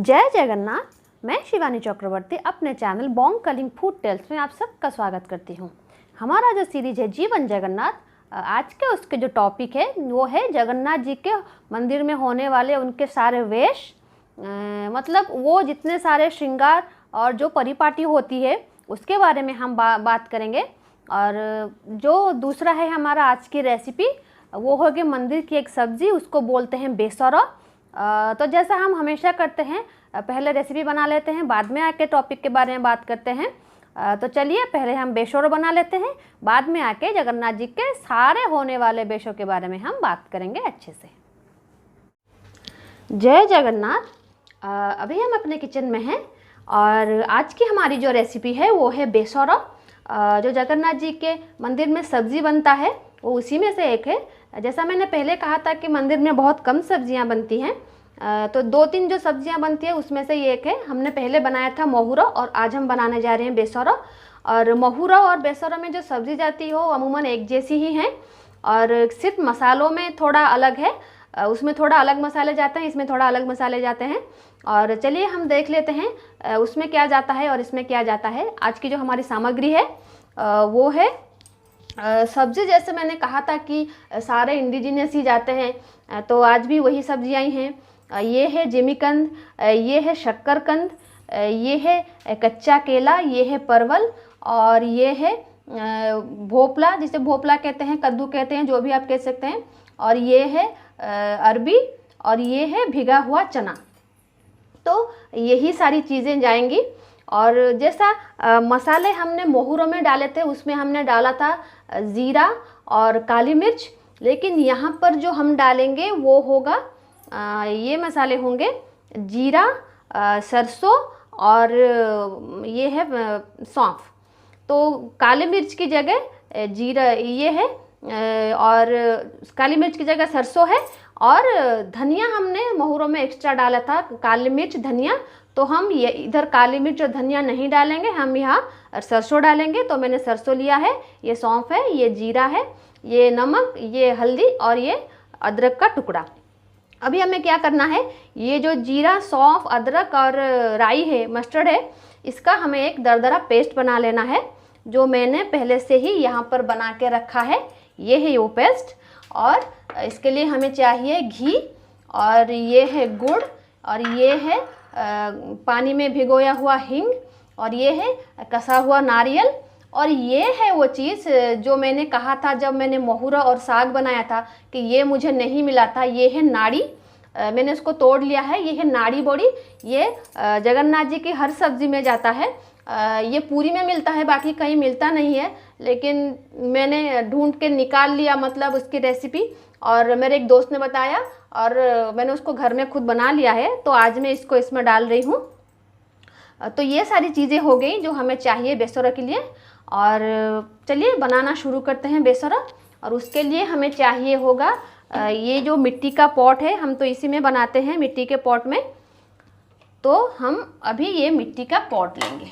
जय जगन्नाथ। मैं शिवानी चक्रवर्ती अपने channel Bong Kalinga food tales में आप सबका स्वागत करती हूँ। हमारा जो सीरीज है जीवन जगन्नाथ, आज के उसके जो टॉपिक है वो है जगन्नाथ जी के मंदिर में होने वाले उनके सारे वेश, मतलब वो जितने सारे श्रृंगार और जो परिपाटी होती है उसके बारे में हम बात करेंगे। और जो दूसरा है हमारा आज की रेसिपी वो होगी मंदिर की एक सब्ज़ी, उसको बोलते हैं बेसौरा। तो जैसा हम हमेशा करते हैं, पहले रेसिपी बना लेते हैं, बाद में आके टॉपिक के बारे में बात करते हैं। तो चलिए पहले हम बेशोरो बना लेते हैं, बाद में आके जगन्नाथ जी के सारे होने वाले बेशों के बारे में हम बात करेंगे अच्छे से। जय जगन्नाथ। अभी हम अपने किचन में हैं और आज की हमारी जो रेसिपी है वो है बेसौरा। जो जगन्नाथ जी के मंदिर में सब्ज़ी बनता है वो उसी में से एक है। जैसा मैंने पहले कहा था कि मंदिर में बहुत कम सब्जियां बनती हैं, तो 2-3 जो सब्जियां बनती है उसमें से ये एक है। हमने पहले बनाया था महुरा और आज हम बनाने जा रहे हैं बेसौरा। और महुरा और बेसौरा में जो सब्ज़ी जाती हो अमूमन एक जैसी ही हैं और सिर्फ मसालों में थोड़ा अलग है। उसमें थोड़ा अलग मसाले जाते हैं, इसमें थोड़ा अलग मसाले जाते हैं। और चलिए हम देख लेते हैं उसमें क्या जाता है और इसमें क्या जाता है। आज की जो हमारी सामग्री है वो है सब्ज़ी। जैसे मैंने कहा था कि सारे इंडिजिनियस ही जाते हैं, तो आज भी वही सब्जियाँ ही हैं। ये है जिमीकंद, ये है शक्करकंद, ये है कच्चा केला, ये है परवल और ये है भोपला, जिसे भोपला कहते हैं, कद्दू कहते हैं, जो भी आप कह सकते हैं। और ये है अरबी और ये है भिगा हुआ चना। तो यही सारी चीज़ें जाएंगी। और जैसा मसाले हमने मोहुरों में डाले थे उसमें हमने डाला था ज़ीरा और काली मिर्च, लेकिन यहाँ पर जो हम डालेंगे वो होगा ये मसाले होंगे जीरा, सरसों और ये है सौंफ। तो काली मिर्च की जगह जीरा ये है और काली मिर्च की जगह सरसों है। और धनिया हमने मोहुरों में एक्स्ट्रा डाला था, काली मिर्च धनिया, तो हम ये इधर काली मिर्च और धनिया नहीं डालेंगे, हम यहाँ सरसों डालेंगे। तो मैंने सरसों लिया है, ये सौंफ है, ये जीरा है, ये नमक, ये हल्दी और ये अदरक का टुकड़ा। अभी हमें क्या करना है, ये जो जीरा, सौंफ, अदरक और राई है, मस्टर्ड है, इसका हमें एक दरदरा पेस्ट बना लेना है, जो मैंने पहले से ही यहाँ पर बना के रखा है। ये है वो पेस्ट। और इसके लिए हमें चाहिए घी और ये है गुड़ और ये है पानी में भिगोया हुआ हींग और ये है कसा हुआ नारियल। और ये है वो चीज़ जो मैंने कहा था जब मैंने मोहुरा और साग बनाया था कि ये मुझे नहीं मिला था। ये है नाड़ी, मैंने इसको तोड़ लिया है। ये है नाड़ी बड़ी, ये जगन्नाथ जी की हर सब्ज़ी में जाता है। ये पूरी में मिलता है, बाकी कहीं मिलता नहीं है, लेकिन मैंने ढूंढ के निकाल लिया, मतलब उसकी रेसिपी, और मेरे एक दोस्त ने बताया और मैंने उसको घर में खुद बना लिया है। तो आज मैं इसको इसमें डाल रही हूँ। तो ये सारी चीज़ें हो गई जो हमें चाहिए बेसौरा के लिए। और चलिए बनाना शुरू करते हैं बेसौरा। और उसके लिए हमें चाहिए होगा ये जो मिट्टी का पॉट है, हम तो इसी में बनाते हैं, मिट्टी के पॉट में। तो हम अभी ये मिट्टी का पॉट लेंगे,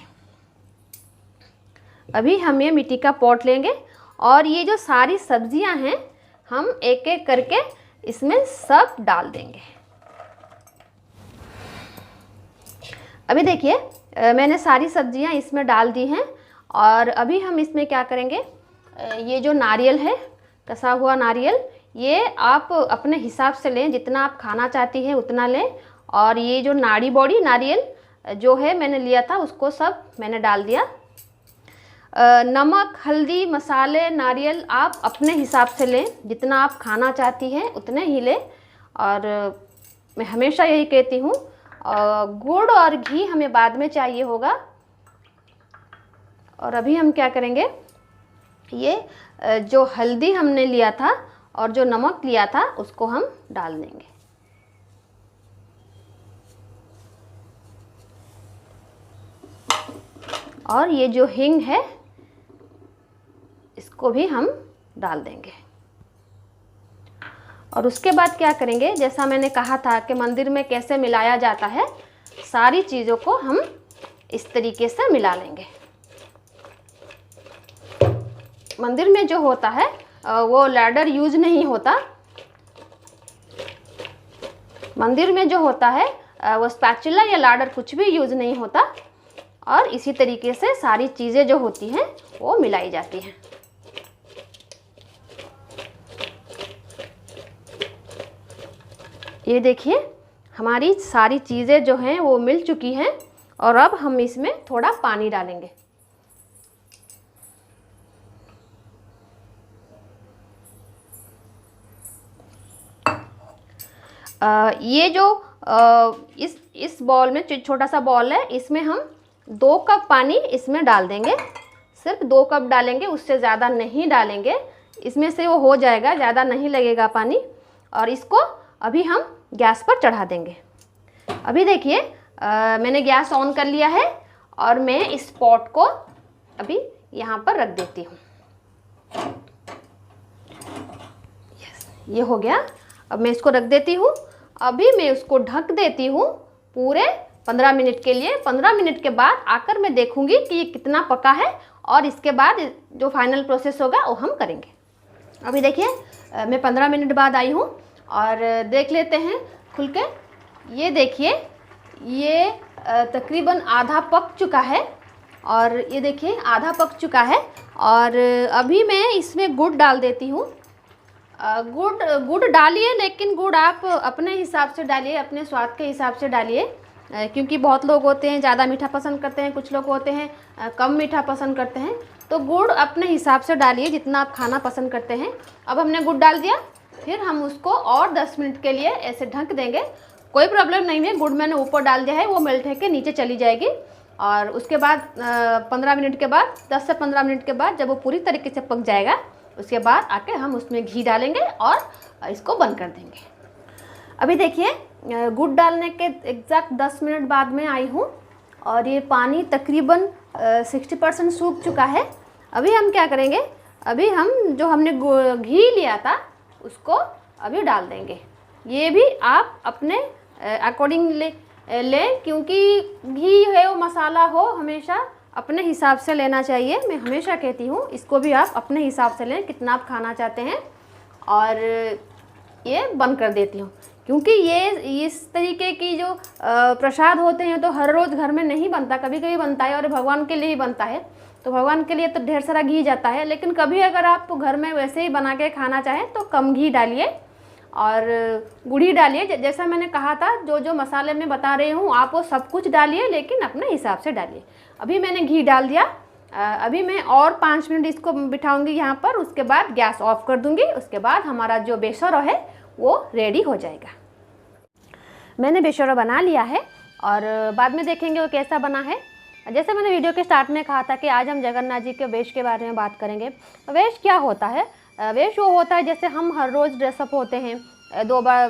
अभी हम ये मिट्टी का पॉट लेंगे और ये जो सारी सब्जियां हैं हम एक एक करके इसमें सब डाल देंगे। अभी देखिए मैंने सारी सब्जियां इसमें डाल दी हैं। और अभी हम इसमें क्या करेंगे, ये जो नारियल है, कसा हुआ नारियल, ये आप अपने हिसाब से लें, जितना आप खाना चाहती हैं उतना लें। और ये जो नाड़ी बॉडी नारियल जो है मैंने लिया था उसको सब मैंने डाल दिया। नमक, हल्दी, मसाले, नारियल आप अपने हिसाब से लें, जितना आप खाना चाहती हैं उतने ही लें। और मैं हमेशा यही कहती हूँ, गुड़ और घी हमें बाद में चाहिए होगा। और अभी हम क्या करेंगे, ये जो हल्दी हमने लिया था और जो नमक लिया था उसको हम डाल देंगे। और ये जो हींग है इसको भी हम डाल देंगे। और उसके बाद क्या करेंगे, जैसा मैंने कहा था कि मंदिर में कैसे मिलाया जाता है, सारी चीज़ों को हम इस तरीके से मिला लेंगे। मंदिर में जो होता है वो लैडर यूज नहीं होता। मंदिर में जो होता है वो स्पैचुला या लाडर कुछ भी यूज़ नहीं होता। और इसी तरीके से सारी चीज़ें जो होती हैं वो मिलाई जाती हैं। ये देखिए हमारी सारी चीज़ें जो हैं वो मिल चुकी हैं और अब हम इसमें थोड़ा पानी डालेंगे। ये जो इस बॉल में छोटा सा बॉल है, इसमें हम 2 कप पानी इसमें डाल देंगे। सिर्फ 2 कप डालेंगे, उससे ज़्यादा नहीं डालेंगे। इसमें से वो हो जाएगा, ज़्यादा नहीं लगेगा पानी। और इसको अभी हम गैस पर चढ़ा देंगे। अभी देखिए मैंने गैस ऑन कर लिया है और मैं इस पॉट को अभी यहाँ पर रख देती हूँ। ये हो गया। अब मैं इसको रख देती हूँ। अभी मैं उसको ढक देती हूँ पूरे 15 मिनट के लिए। 15 मिनट के बाद आकर मैं देखूँगी कि ये कितना पका है और इसके बाद जो फाइनल प्रोसेस होगा वो हम करेंगे। अभी देखिए मैं 15 मिनट बाद आई हूँ और देख लेते हैं खुल के। ये देखिए ये तकरीबन आधा पक चुका है और ये देखिए आधा पक चुका है। और अभी मैं इसमें गुड़ डाल देती हूँ। गुड़ डालिए, लेकिन गुड़ आप अपने हिसाब से डालिए, अपने स्वाद के हिसाब से डालिए, क्योंकि बहुत लोग होते हैं ज़्यादा मीठा पसंद करते हैं, कुछ लोग होते हैं कम मीठा पसंद करते हैं। तो गुड़ अपने हिसाब से डालिए जितना आप खाना पसंद करते हैं। अब हमने गुड़ डाल दिया, फिर हम उसको और 10 मिनट के लिए ऐसे ढक देंगे। कोई प्रॉब्लम नहीं है, गुड़ मैंने ऊपर डाल दिया है, वो मेल्ट होकर नीचे चली जाएगी। और उसके बाद 15 मिनट के बाद, 10 से 15 मिनट के बाद जब वो पूरी तरीके से पक जाएगा, उसके बाद आके हम उसमें घी डालेंगे और इसको बंद कर देंगे। अभी देखिए गुड़ डालने के एग्जैक्ट 10 मिनट बाद में आई हूँ और ये पानी तकरीबन 60% सूख चुका है। अभी हम क्या करेंगे, अभी हम जो हमने घी लिया था उसको अभी डाल देंगे। ये भी आप अपने अकॉर्डिंग लें, क्योंकि घी है वो मसाला हो हमेशा अपने हिसाब से लेना चाहिए। मैं हमेशा कहती हूँ इसको भी आप अपने हिसाब से लें, कितना आप खाना चाहते हैं। और ये बंद कर देती हूँ, क्योंकि ये इस तरीके की जो प्रसाद होते हैं तो हर रोज़ घर में नहीं बनता, कभी कभी बनता है और भगवान के लिए ही बनता है। तो भगवान के लिए तो ढेर सारा घी जाता है, लेकिन कभी अगर आप घर में वैसे ही बना के खाना चाहें तो कम घी डालिए और गुड़ ही डालिए। जैसा मैंने कहा था, जो जो मसाले मैं बता रही हूँ आप वो सब कुछ डालिए, लेकिन अपने हिसाब से डालिए। अभी मैंने घी डाल दिया। अभी मैं और 5 मिनट इसको बिठाऊंगी यहाँ पर, उसके बाद गैस ऑफ कर दूंगी। उसके बाद हमारा जो बेसोरा है वो रेडी हो जाएगा। मैंने बेसोरा बना लिया है और बाद में देखेंगे वो कैसा बना है। जैसे मैंने वीडियो के स्टार्ट में कहा था कि आज हम जगन्नाथ जी के वेश के बारे में बात करेंगे। वेश क्या होता है? वेश वो होता है जैसे हम हर रोज़ ड्रेसअप होते हैं, 2 बार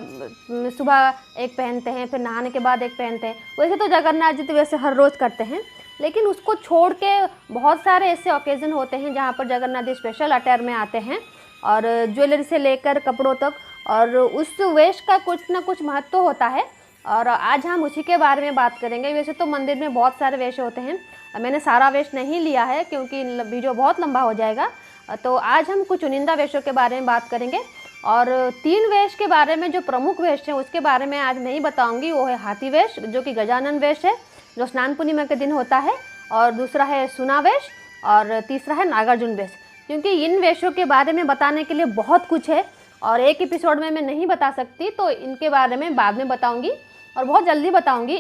सुबह एक पहनते हैं, फिर नहाने के बाद एक पहनते हैं। वैसे तो जगन्नाथ जी तो वैसे हर रोज़ करते हैं, लेकिन उसको छोड़ के बहुत सारे ऐसे ओकेज़न होते हैं जहाँ पर जगन्नाथ जी स्पेशल अटायर में आते हैं और ज्वेलरी से लेकर कपड़ों तक, और उस वेश का कुछ ना कुछ महत्व होता है। और आज हम उसी के बारे में बात करेंगे। वैसे तो मंदिर में बहुत सारे वेश होते हैं, मैंने सारा वेश नहीं लिया है क्योंकि वीडियो बहुत लंबा हो जाएगा। तो आज हम कुछ चुनिंदा वेशों के बारे में बात करेंगे और 3 वेश के बारे में जो प्रमुख वेश हैं उसके बारे में आज नहीं बताऊंगी। वो है हाथी वेश, जो कि गजानन वेश है, जो स्नान पूर्णिमा के दिन होता है, और दूसरा है सुना वेश, और तीसरा है नागार्जुन वेश। क्योंकि इन वेशों के बारे में बताने के लिए बहुत कुछ है और एक एपिसोड में मैं नहीं बता सकती, तो इनके बारे में बाद में बताऊंगी और बहुत जल्दी बताऊंगी।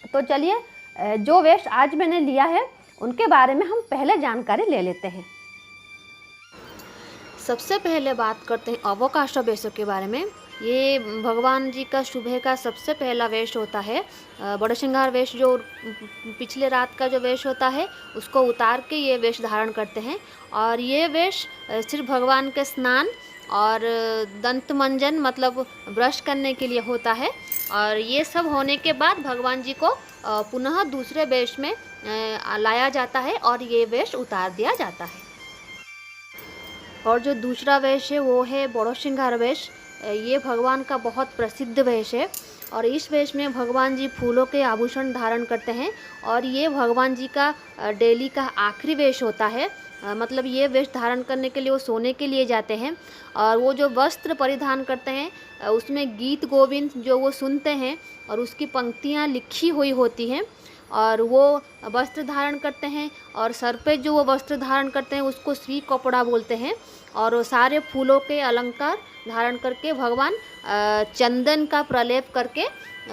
तो चलिए जो वेश आज मैंने लिया है उनके बारे में हम पहले जानकारी ले लेते हैं। सबसे पहले बात करते हैं अवकाश वेशों के बारे में। ये भगवान जी का सुबह का सबसे पहला वेश होता है। बड़े श्रृंगार वेश, जो पिछले रात का जो वेश होता है उसको उतार के ये वेश धारण करते हैं। और ये वेश सिर्फ भगवान के स्नान और दंत मंजन मतलब ब्रश करने के लिए होता है। और ये सब होने के बाद भगवान जी को पुनः दूसरे वेश में लाया जाता है और ये वेश उतार दिया जाता है। और जो दूसरा वेश है वो है बड़ो श्रृंगार वेश। ये भगवान का बहुत प्रसिद्ध वेश है और इस वेश में भगवान जी फूलों के आभूषण धारण करते हैं और ये भगवान जी का डेली का आखिरी वेश होता है। मतलब ये वेश धारण करने के लिए वो सोने के लिए जाते हैं और वो जो वस्त्र परिधान करते हैं उसमें गीत गोविंद जो वो सुनते हैं और उसकी पंक्तियाँ लिखी हुई होती हैं और वो वस्त्र धारण करते हैं और सर पे जो वो वस्त्र धारण करते हैं उसको श्री कपड़ा बोलते हैं और वो सारे फूलों के अलंकार धारण करके भगवान चंदन का प्रलेप करके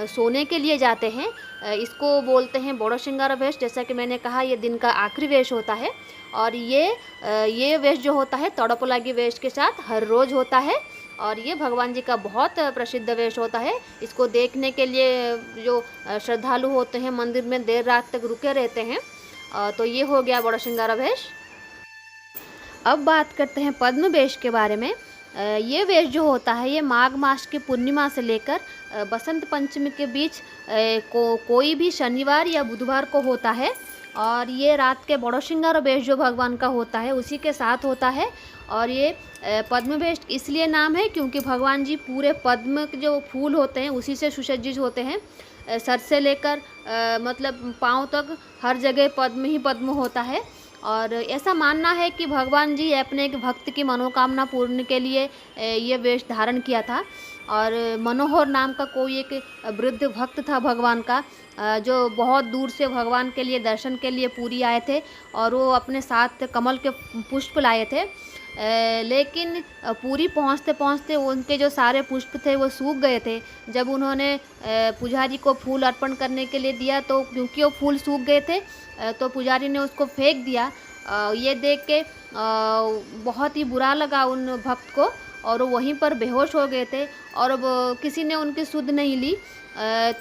सोने के लिए जाते हैं। इसको बोलते हैं बड़ो श्रृंगार वेश। जैसा कि मैंने कहा ये दिन का आखिरी वेश होता है और ये वेश जो होता है तड़पलागी वेश के साथ हर रोज़ होता है और ये भगवान जी का बहुत प्रसिद्ध वेश होता है। इसको देखने के लिए जो श्रद्धालु होते हैं मंदिर में देर रात तक रुके रहते हैं। तो ये हो गया बड़ा श्रृंगार वेश। अब बात करते हैं पद्म वेश के बारे में। ये वेश जो होता है ये माघ मास के पूर्णिमा से लेकर बसंत पंचमी के बीच कोई भी शनिवार या बुधवार को होता है और ये रात के बड़ो श्रृंगार वेश जो भगवान का होता है उसी के साथ होता है। और ये पद्म वेश इसलिए नाम है क्योंकि भगवान जी पूरे पद्म के जो फूल होते हैं उसी से सुसज्जित होते हैं। सर से लेकर मतलब पाँव तक हर जगह पद्म ही पद्म होता है और ऐसा मानना है कि भगवान जी अपने एक भक्त की मनोकामना पूर्ण के लिए ये वेश धारण किया था। और मनोहर नाम का कोई एक वृद्ध भक्त था भगवान का जो बहुत दूर से भगवान के लिए दर्शन के लिए पुरी आए थे और वो अपने साथ कमल के पुष्प लाए थे। लेकिन पुरी पहुँचते पहुँचते उनके जो सारे पुष्प थे वो सूख गए थे। जब उन्होंने पुजारी को फूल अर्पण करने के लिए दिया तो क्योंकि वो फूल सूख गए थे तो पुजारी ने उसको फेंक दिया। ये देख के बहुत ही बुरा लगा उन भक्त को और वो वहीं पर बेहोश हो गए थे और किसी ने उनकी सुध नहीं ली।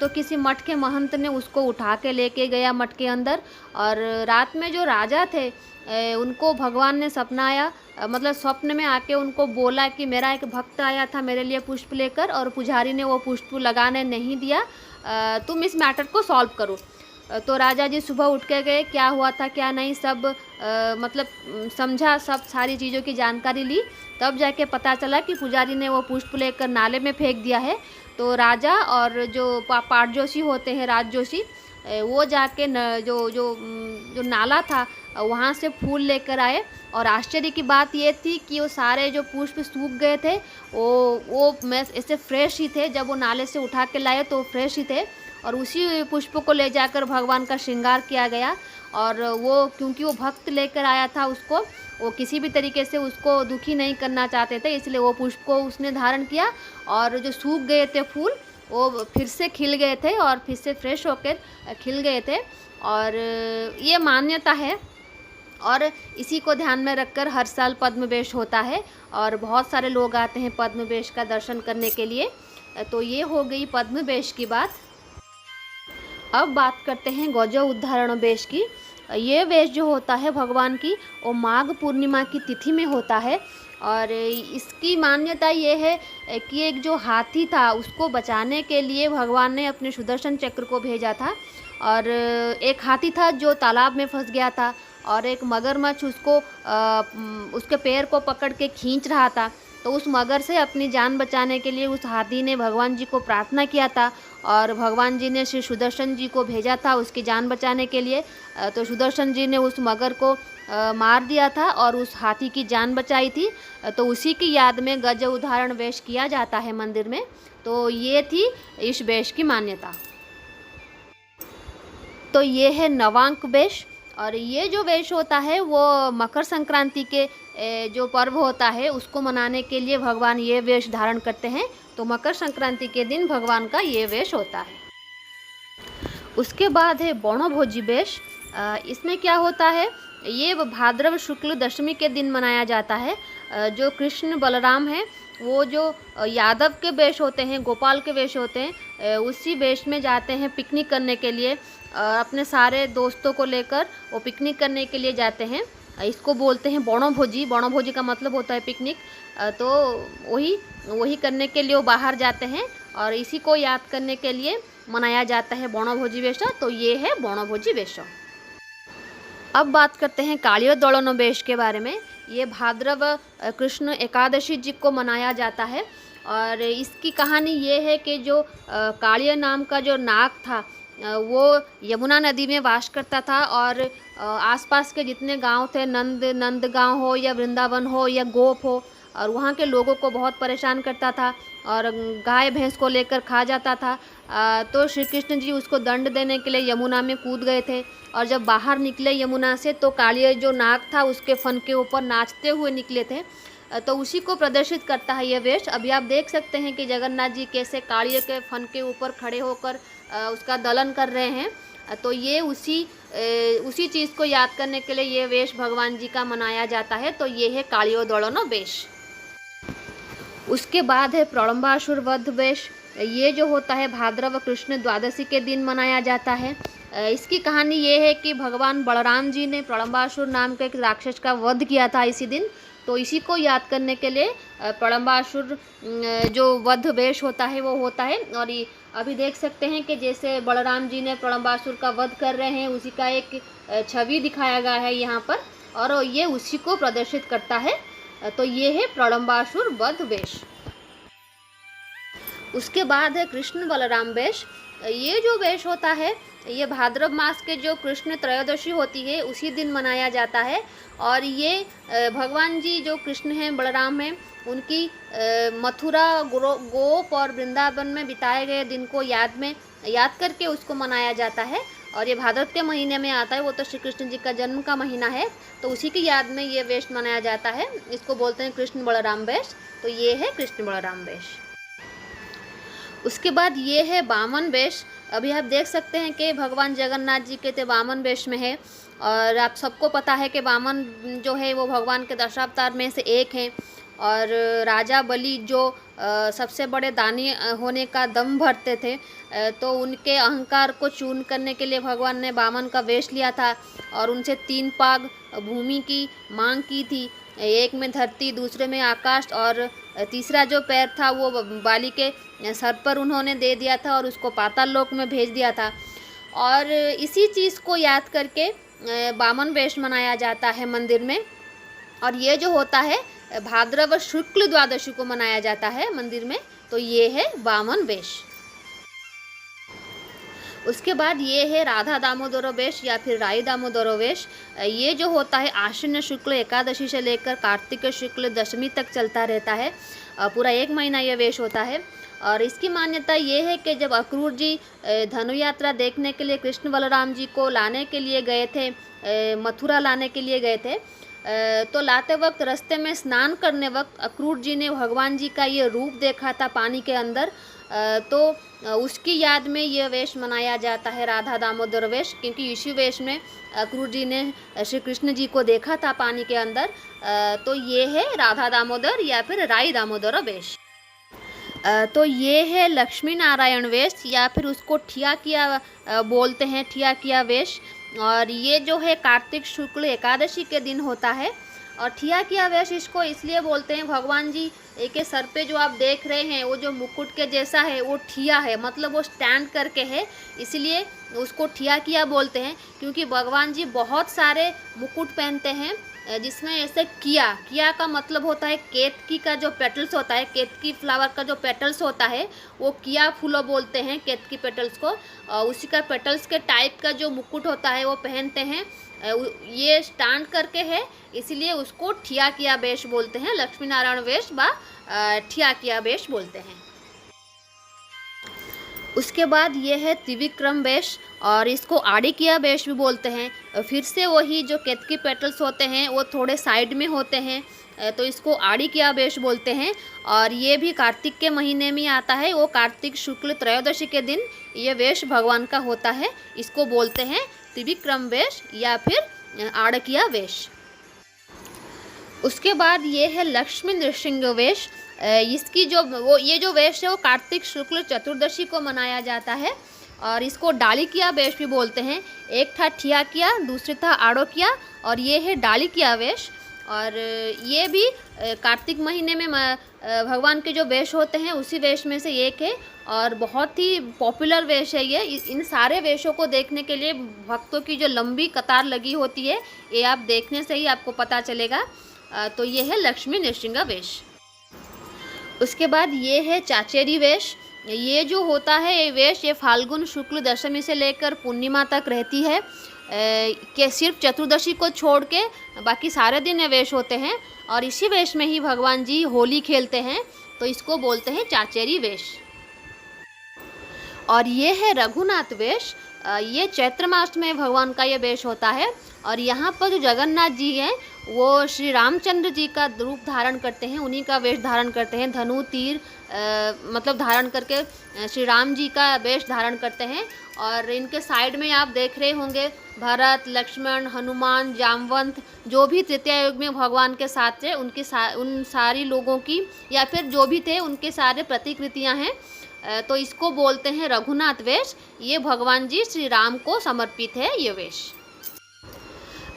तो किसी मठ के महंत ने उसको उठा के लेके गया मठ के अंदर और रात में जो राजा थे उनको भगवान ने सपना आया, मतलब स्वप्न में आके उनको बोला कि मेरा एक भक्त आया था मेरे लिए पुष्प लेकर और पुजारी ने वो पुष्प लगाने नहीं दिया, तुम इस मैटर को सॉल्व करो। तो राजा जी सुबह उठ के गए, क्या हुआ था क्या नहीं सब मतलब समझा, सब सारी चीज़ों की जानकारी ली। तब जाके पता चला कि पुजारी ने वो पुष्प लेकर नाले में फेंक दिया है। तो राजा और जो पाठ जोशी होते हैं राज जोशी वो जाके जो नाला था वहाँ से फूल लेकर आए और आश्चर्य की बात ये थी कि वो सारे जो पुष्प सूख गए थे वो मैं ऐसे फ्रेश ही थे। जब वो नाले से उठा के लाए तो फ्रेश ही थे और उसी पुष्प को ले जाकर भगवान का श्रृंगार किया गया। और वो क्योंकि वो भक्त लेकर आया था उसको, वो किसी भी तरीके से उसको दुखी नहीं करना चाहते थे, इसलिए वो पुष्प को उसने धारण किया और जो सूख गए थे फूल वो फिर से खिल गए थे और फिर से फ्रेश होकर खिल गए थे। और ये मान्यता है और इसी को ध्यान में रखकर हर साल पद्म वेश होता है और बहुत सारे लोग आते हैं पद्म वेश का दर्शन करने के लिए। तो ये हो गई पद्म वेश की बात। अब बात करते हैं गज उद्धारण वेश की। ये वेश जो होता है भगवान की वो माघ पूर्णिमा की तिथि में होता है और इसकी मान्यता ये है कि एक जो हाथी था उसको बचाने के लिए भगवान ने अपने सुदर्शन चक्र को भेजा था। और एक हाथी था जो तालाब में फंस गया था और एक मगरमच्छ उसके पैर को पकड़ के खींच रहा था। तो उस मगर से अपनी जान बचाने के लिए उस हाथी ने भगवान जी को प्रार्थना किया था और भगवान जी ने श्री सुदर्शन जी को भेजा था उसकी जान बचाने के लिए। तो सुदर्शन जी ने उस मगर को मार दिया था और उस हाथी की जान बचाई थी। तो उसी की याद में गज उद्धारण वेश किया जाता है मंदिर में। तो ये थी इस वेश की मान्यता। तो ये है नवांक वेश और ये जो वेश होता है वो मकर संक्रांति के जो पर्व होता है उसको मनाने के लिए भगवान ये वेश धारण करते हैं। तो मकर संक्रांति के दिन भगवान का ये वेश होता है। उसके बाद है बणभोजी वेश। इसमें क्या होता है, ये भाद्रव शुक्ल दशमी के दिन मनाया जाता है। जो कृष्ण बलराम हैं वो जो यादव के वेश होते हैं, गोपाल के वेश होते हैं, उसी वेश में जाते हैं पिकनिक करने के लिए। अपने सारे दोस्तों को लेकर वो पिकनिक करने के लिए जाते हैं। इसको बोलते हैं बणभोजी। बणभोजी का मतलब होता है पिकनिक। तो वही करने के लिए वो बाहर जाते हैं और इसी को याद करने के लिए मनाया जाता है बणभोजी वेश। तो ये है बणभोजी वेश। अब बात करते हैं कालियो दोलन वेश के बारे में। ये भाद्रव कृष्ण एकादशी जी को मनाया जाता है और इसकी कहानी ये है कि जो कालिया नाम का जो नाग था वो यमुना नदी में वास करता था, और आसपास के जितने गांव थे, नंदगांव हो या वृंदावन हो या गोप हो, और वहाँ के लोगों को बहुत परेशान करता था और गाय भैंस को लेकर खा जाता था। तो श्री कृष्ण जी उसको दंड देने के लिए यमुना में कूद गए थे, और जब बाहर निकले यमुना से तो कालिया जो नाग था उसके फन के ऊपर नाचते हुए निकले थे। तो उसी को प्रदर्शित करता है ये वेश। अभी आप देख सकते हैं कि जगन्नाथ जी कैसे कालिया के फन के ऊपर खड़े होकर उसका दलन कर रहे हैं। तो ये उसी चीज़ को याद करने के लिए ये वेश भगवान जी का मनाया जाता है। तो ये है कालियो दड़नो वेश। उसके बाद है प्रलंबासुर वध वेश। ये जो होता है भाद्रव कृष्ण द्वादशी के दिन मनाया जाता है। इसकी कहानी ये है कि भगवान बलराम जी ने प्रलंबासुर नाम के एक राक्षस का वध किया था इसी दिन। तो इसी को याद करने के लिए प्रलंबासुर जो वध वेश होता है वो होता है। और ये अभी देख सकते हैं कि जैसे बलराम जी ने प्रलंबासुर का वध कर रहे हैं, उसी का एक छवि दिखाया गया है यहाँ पर, और ये उसी को प्रदर्शित करता है। तो ये है प्रलंबासुर वध वेश। उसके बाद है कृष्ण बलराम वेश। ये जो वेश होता है ये भाद्रव मास के जो कृष्ण त्रयोदशी होती है उसी दिन मनाया जाता है। और ये भगवान जी जो कृष्ण हैं, बलराम हैं, उनकी मथुरा गोप और वृंदावन में बिताए गए दिन को याद करके उसको मनाया जाता है। और ये भाद्रव के महीने में आता है, वो तो श्री कृष्ण जी का जन्म का महीना है, तो उसी की याद में ये वेश मनाया जाता है। इसको बोलते हैं कृष्ण बलराम वेश। तो ये है कृष्ण बलराम वेश। उसके बाद ये है वामन वेश। अभी आप देख सकते हैं कि भगवान जगन्नाथ जी के वामन वेश में है, और आप सबको पता है कि वामन जो है वो भगवान के दशावतार में से एक हैं। और राजा बलि जो सबसे बड़े दानी होने का दम भरते थे, तो उनके अहंकार को चूर्ण करने के लिए भगवान ने वामन का वेश लिया था और उनसे 3 पाग भूमि की मांग की थी। एक में धरती, दूसरे में आकाश, और तीसरा जो पैर था वो बाली के सर पर उन्होंने दे दिया था और उसको पाताल लोक में भेज दिया था। और इसी चीज़ को याद करके वामन वेश मनाया जाता है मंदिर में। और ये जो होता है भाद्रव शुक्ल द्वादशी को मनाया जाता है मंदिर में। तो ये है वामन वेश। उसके बाद ये है राधा दामोदर वेश या फिर राई दामोदर वेश। ये जो होता है आश्विन शुक्ल एकादशी से लेकर कार्तिक शुक्ल दशमी तक चलता रहता है। पूरा 1 महीना ये वेश होता है। और इसकी मान्यता ये है कि जब अक्रूर जी धनु यात्रा देखने के लिए कृष्ण बलराम जी को लाने के लिए गए थे, मथुरा लाने के लिए गए थे, तो लाते वक्त रास्ते में स्नान करने वक्त अक्रूर जी ने भगवान जी का ये रूप देखा था पानी के अंदर। तो उसकी याद में ये वेश मनाया जाता है राधा दामोदर वेश, क्योंकि इसी वेश में अक्रूर जी ने श्री कृष्ण जी को देखा था पानी के अंदर। तो ये है राधा दामोदर या फिर राई दामोदर वेश। तो ये है लक्ष्मी नारायण वेश या फिर उसको ठिया किया बोलते हैं, ठिया किया वेश। और ये जो है कार्तिक शुक्ल एकादशी के दिन होता है। और ठिया किया वेश इसको इसलिए बोलते हैं, भगवान जी के सर पे जो आप देख रहे हैं वो जो मुकुट के जैसा है वो ठिया है, मतलब वो स्टैंड करके है, इसलिए उसको ठिया किया बोलते हैं। क्योंकि भगवान जी बहुत सारे मुकुट पहनते हैं जिसमें ऐसे किया का मतलब होता है केतकी का जो पेटल्स होता है, केतकी फ्लावर का जो पेटल्स होता है वो किया फूलो बोलते हैं केतकी पेटल्स को। उसी का पेटल्स के टाइप का जो मुकुट होता है वो पहनते हैं। ये स्टैंड करके है, इसलिए उसको ठिया किया वेश बोलते हैं। लक्ष्मी नारायण वेश बा ठिया किया वेश बोलते हैं। उसके बाद ये है त्रिविक्रम वेश और इसको आड़ी किया वेश भी बोलते हैं। फिर से वही जो केतकी पेटल्स होते हैं वो थोड़े साइड में होते हैं, तो इसको आड़ी किया वेश बोलते हैं। और ये भी कार्तिक के महीने में आता है, वो कार्तिक शुक्ल त्रयोदशी के दिन ये वेश भगवान का होता है। इसको बोलते हैं त्रिविक्रम वेश या फिर आड़ किया वेश। उसके बाद ये है लक्ष्मी नृसिंह वेश। इसकी ये जो वेश है वो कार्तिक शुक्ल चतुर्दशी को मनाया जाता है और इसको डाली किया वेश भी बोलते हैं। एक था ठिया किया, दूसरी था आड़ो किया और ये है डाली किया वेश। और ये भी कार्तिक महीने में भगवान के जो वेश होते हैं उसी वेश में से एक है और बहुत ही पॉपुलर वेश है ये। इन सारे वेशों को देखने के लिए भक्तों की जो लंबी कतार लगी होती है, ये आप देखने से ही आपको पता चलेगा। तो ये है लक्ष्मी नृसिंह वेश। उसके बाद ये है चाचेरी वेश। ये जो होता है ये वेश, ये फाल्गुन शुक्ल दशमी से लेकर पूर्णिमा तक रहती है, कि सिर्फ चतुर्दशी को छोड़ के बाकी सारे दिन ये वेश होते हैं। और इसी वेश में ही भगवान जी होली खेलते हैं, तो इसको बोलते हैं चाचेरी वेश। और ये है रघुनाथ वेश। ये चैत्र मास में भगवान का ये वेश होता है। और यहाँ पर जो जगन्नाथ जी हैं वो श्री रामचंद्र जी का रूप धारण करते हैं, उन्हीं का वेश धारण करते हैं। धनु तीर मतलब धारण करके श्री राम जी का वेश धारण करते हैं। और इनके साइड में आप देख रहे होंगे भरत, लक्ष्मण, हनुमान, जामवंत, जो भी तृतीया युग में भगवान के साथ थे उन सारी लोगों की या फिर जो भी थे उनके सारे प्रतिकृतियाँ हैं। तो इसको बोलते हैं रघुनाथ वेश। ये भगवान जी श्री राम को समर्पित है ये वेश।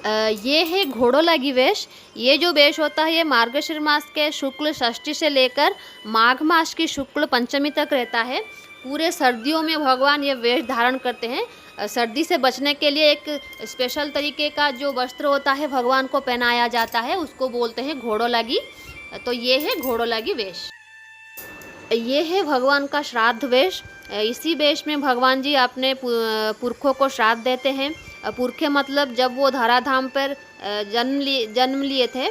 ये है घोड़ोलागी वेश। ये जो वेश होता है ये मार्गशीर मास के शुक्ल षष्ठी से लेकर माघ मास की शुक्ल पंचमी तक रहता है। पूरे सर्दियों में भगवान ये वेश धारण करते हैं। सर्दी से बचने के लिए एक स्पेशल तरीके का जो वस्त्र होता है भगवान को पहनाया जाता है, उसको बोलते हैं घोड़ोलागी। तो ये है घोड़ोलागी वेश। ये है भगवान का श्राद्ध वेश। इसी वेश में भगवान जी अपने पुरखों को श्राद्ध देते हैं। पुरखे मतलब जब वो धराधाम पर जन्म लिए थे,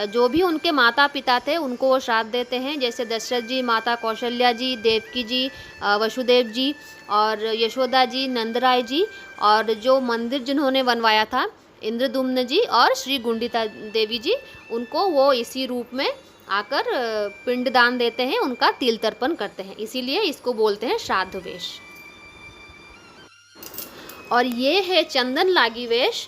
जो भी उनके माता पिता थे उनको वो श्राद्ध देते हैं। जैसे दशरथ जी, माता कौशल्या जी, देवकी जी, वसुदेव जी और यशोदा जी, नंदराय जी, और जो मंदिर जिन्होंने बनवाया था इंद्रदुम्न जी और श्री गुंडिता देवी जी, उनको वो इसी रूप में आकर पिंडदान देते हैं, उनका तिल तर्पण करते हैं। इसीलिए इसको बोलते हैं श्राद्ध वेश। और ये है चंदन लागी वेश,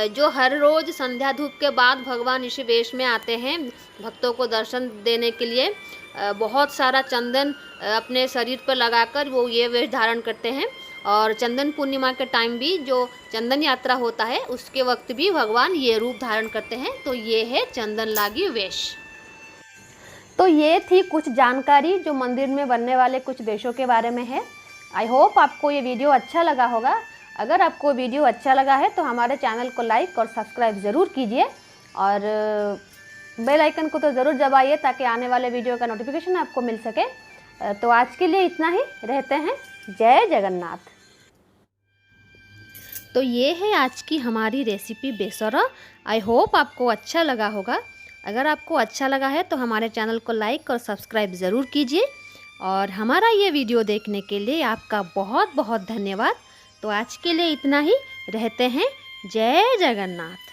जो हर रोज़ संध्या धूप के बाद भगवान इसी वेश में आते हैं भक्तों को दर्शन देने के लिए। बहुत सारा चंदन अपने शरीर पर लगाकर वो ये वेश धारण करते हैं। और चंदन पूर्णिमा के टाइम भी जो चंदन यात्रा होता है उसके वक्त भी भगवान ये रूप धारण करते हैं। तो ये है चंदन लागी वेश। तो ये थी कुछ जानकारी जो मंदिर में बनने वाले कुछ वेशों के बारे में है। आई होप आपको ये वीडियो अच्छा लगा होगा। अगर आपको वीडियो अच्छा लगा है तो हमारे चैनल को लाइक और सब्सक्राइब ज़रूर कीजिए और बेल आइकन को तो ज़रूर दबाइए ताकि आने वाले वीडियो का नोटिफिकेशन आपको मिल सके। तो आज के लिए इतना ही, रहते हैं। जय जगन्नाथ। तो ये है आज की हमारी रेसिपी बेसोरा। आई होप आपको अच्छा लगा होगा। अगर आपको अच्छा लगा है तो हमारे चैनल को लाइक और सब्सक्राइब ज़रूर कीजिए। और हमारा ये वीडियो देखने के लिए आपका बहुत बहुत धन्यवाद। तो आज के लिए इतना ही, रहते हैं। जय जगन्नाथ।